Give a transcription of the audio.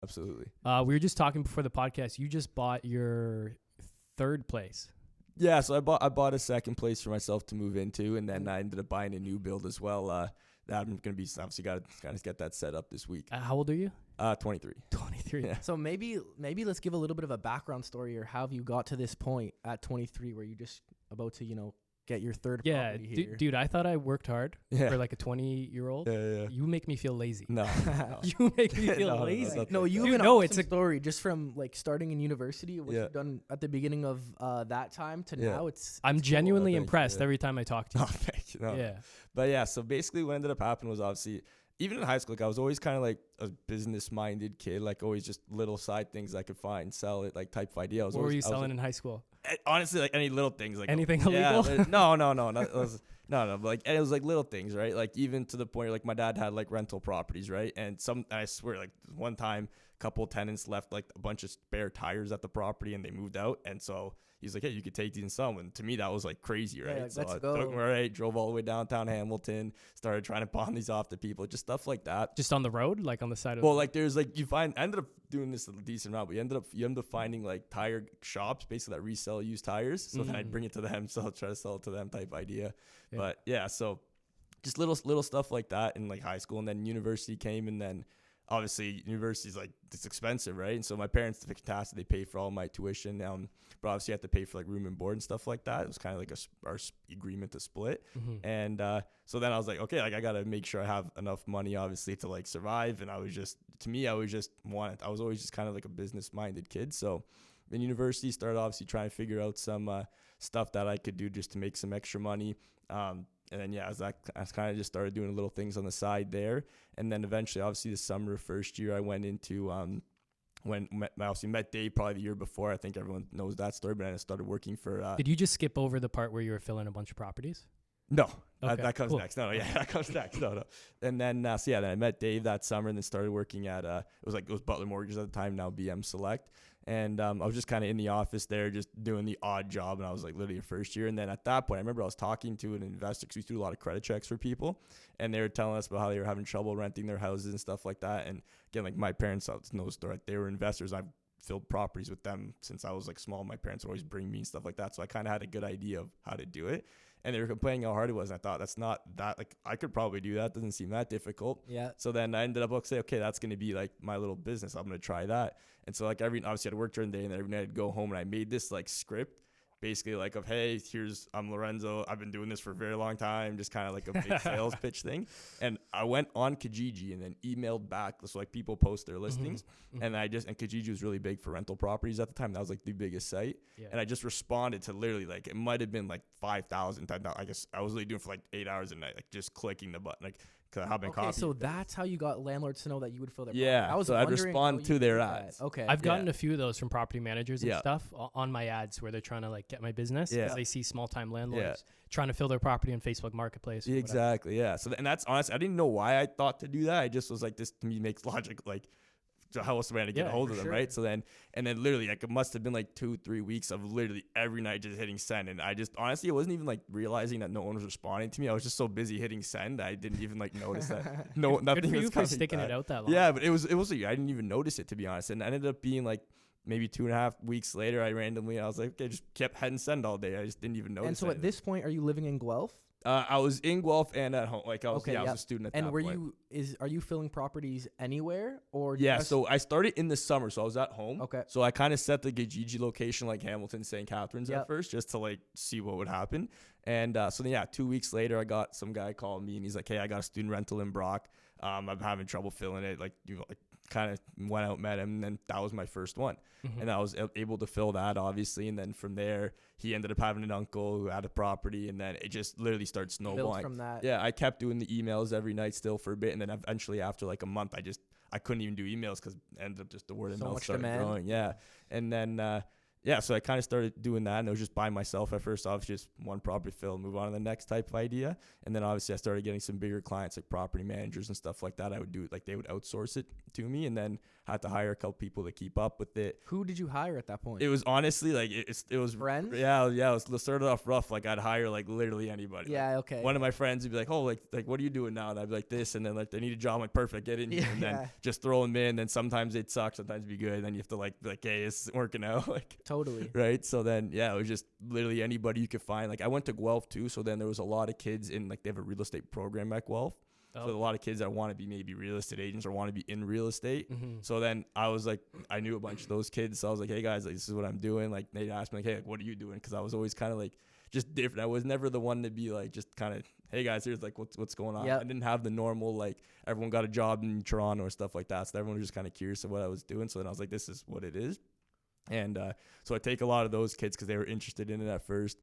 Absolutely. We were just talking before the podcast. You just bought your third place. Yeah, so I bought a second place for myself to move into, and then I ended up buying a new build as well. That I'm gonna be obviously got to get that set up this week. How old are you? 23. 23. Yeah. So maybe let's give a little bit of a background story, or how have you got to this point at 23 where you just about to, get your third Yeah, property here? dude, I thought I worked hard Yeah. for like a 20-year-old. Yeah. You make me feel lazy. No. You make me feel No, lazy. that's No, you have Dude, an no, awesome it's a- story just from like starting in university, what Yeah. you've done at the beginning of that time to Yeah. now. It's I'm cool. genuinely Thank you, impressed yeah. every time I talk to Oh, you. thank you. No. Yeah. But yeah, so basically what ended up happening was obviously, even in high school, like I was always kind of like a business-minded kid, like always just little side things I could find, sell it, like type of idea. What were you selling in high school? Honestly, like any little things, like Anything yeah, illegal? no, but like and it was like little things, right? Like even to the point where, like my dad had like rental properties, right? And I swear, like one time, a couple tenants left like a bunch of spare tires at the property, and they moved out, and so he's like, hey, you could take these and sell them. And to me, that was like crazy, right? like, so let's I go. took them, right, drove all the way downtown Hamilton, started trying to pawn these off to people, just stuff like that. Just on the road, like on the side of Well, like there's like I ended up doing this a decent amount, but you end up finding like tire shops basically that resell used tires. So then I'd bring it to them, so I'll try to sell it to them type idea. Yeah. But yeah, so just little stuff like that in like high school, and then university came, and then obviously university's like it's expensive, right? And so my parents did fantastic. They paid for all my tuition. But obviously you have to pay for like room and board and stuff like that. It was kind of like our agreement to split. And so then I was like, okay, like I gotta make sure I have enough money, obviously, to like survive. And I was always just kind of like a business minded kid. So in university, started obviously trying to figure out some stuff that I could do just to make some extra money. And then, yeah, I kind of just started doing little things on the side there. And then eventually, obviously, the summer of first year, I went into I met Dave probably the year before. I think everyone knows that story, but I started working for. Did you just skip over the part where you were filling a bunch of properties? No, Okay, that comes cool. next. No, yeah, that comes next. No. And then, then I met Dave that summer, and then started working at it was Butler Mortgage at the time, now BM Select. And I was just kind of in the office there, just doing the odd job, and I was like literally a first year. And then at that point, I remember I was talking to an investor because we used to do a lot of credit checks for people, and they were telling us about how they were having trouble renting their houses and stuff like that. And again, like my parents, know the story. They were investors. I've filled properties with them since I was like small. My parents would always bring me and stuff like that, so I kind of had a good idea of how to do it. And they were complaining how hard it was. And I thought, that's not that, like, I could probably do that. Doesn't seem that difficult. Yeah. So then I ended up saying, okay, that's going to be like my little business. I'm going to try that. And so like obviously I'd work during the day, and then every night I'd go home, and I made this like script basically like of, hey, I'm Lorenzo. I've been doing this for a very long time. Just kind of like a big sales pitch thing. And I went on Kijiji and then emailed back. So like people post their listings, and Kijiji was really big for rental properties at the time. That was like the biggest site. Yeah. And I just responded to literally like, it might've been like 5,000, 10,000. I guess I was really doing for like 8 hours a night, like just clicking the button, like, cause I have been Okay, copying. so that's how you got landlords to know that you would fill their Yeah, property. I was so I'd wondering respond how to you their did that. ads. Okay. I've gotten a few of those from property managers and Yeah. stuff on my ads where they're trying to like get my business because Yeah. they see small time landlords trying to fill their property on Facebook Marketplace. or whatever. Exactly. Yeah. So and that's honest. I didn't know why I thought to do that. I just was like, this to me makes logic. Like, so how else am I going to get Yeah, a hold for of them, sure. right? So then literally, like, it must have been like 2-3 weeks of literally every night just hitting send. And I just, honestly, it wasn't even like realizing that no one was responding to me. I was just so busy hitting send, I didn't even like notice that. No, nothing Good for was you for coming sticking back. it out that long. Yeah, but it was I didn't even notice it, to be honest. And it ended up being like maybe 2.5 weeks later, I was like, okay, just kept heading send all day. I just didn't even notice. And so at this point, are you living in Guelph? I was in Guelph and at home. Like I was, Okay, I was yeah. a student at And that were point. are you filling properties anywhere or Yeah, just- so I started in the summer, so I was at home. Okay. So I kind of set the Kijiji location like Hamilton, St. Catharines Yep. at first, just to like see what would happen. And so then, yeah, 2 weeks later, I got some guy called me, and he's like, hey, I got a student rental in Brock. I'm having trouble filling it. Like, kind of went out, met him, and then that was my first one. And I was able to fill that, obviously. And then from there, he ended up having an uncle who had a property, and then it just literally started built snowballing. from that? Yeah, I kept doing the emails every night still for a bit, and then eventually after like a month, I couldn't even do emails because ended up just the word of So mouth much started demand. growing. Yeah, and then yeah, so I kind of started doing that, and it was just by myself at first off, just one property fill, move on to the next type of idea. And then obviously I started getting some bigger clients like property managers and stuff like that. I would do like they would outsource it to me, and then I had to hire a couple people to keep up with it. Who did you hire at that point? It was honestly like it was Friends? Yeah, it was started off rough. Like I'd hire like literally anybody. Yeah, okay. One of my friends would be like, "Oh, like what are you doing now?" And I'd be like, "This," and then like they need a job. I'm like, "Perfect, get in here." And then just throw them in. Then sometimes they'd suck, sometimes be good. And then you have to like be like, "Hey, it's working out." Like Totally. right. So then it was just literally anybody you could find. Like I went to Guelph too, so then there was a lot of kids in like they have a real estate program at Guelph. So a lot of kids that want to be maybe real estate agents or want to be in real estate. Mm-hmm. So then I was like, I knew a bunch of those kids. So I was like, hey guys, like, this is what I'm doing. Like they asked me like, hey, like, what are you doing? Because I was always kind of like just different. I was never the one to be like just kind of, hey guys, here's like what's going on. Yep. I didn't have the normal like everyone got a job in Toronto or stuff like that. So everyone was just kind of curious of what I was doing. So then I was like, this is what it is. And so I take a lot of those kids because they were interested in it at first.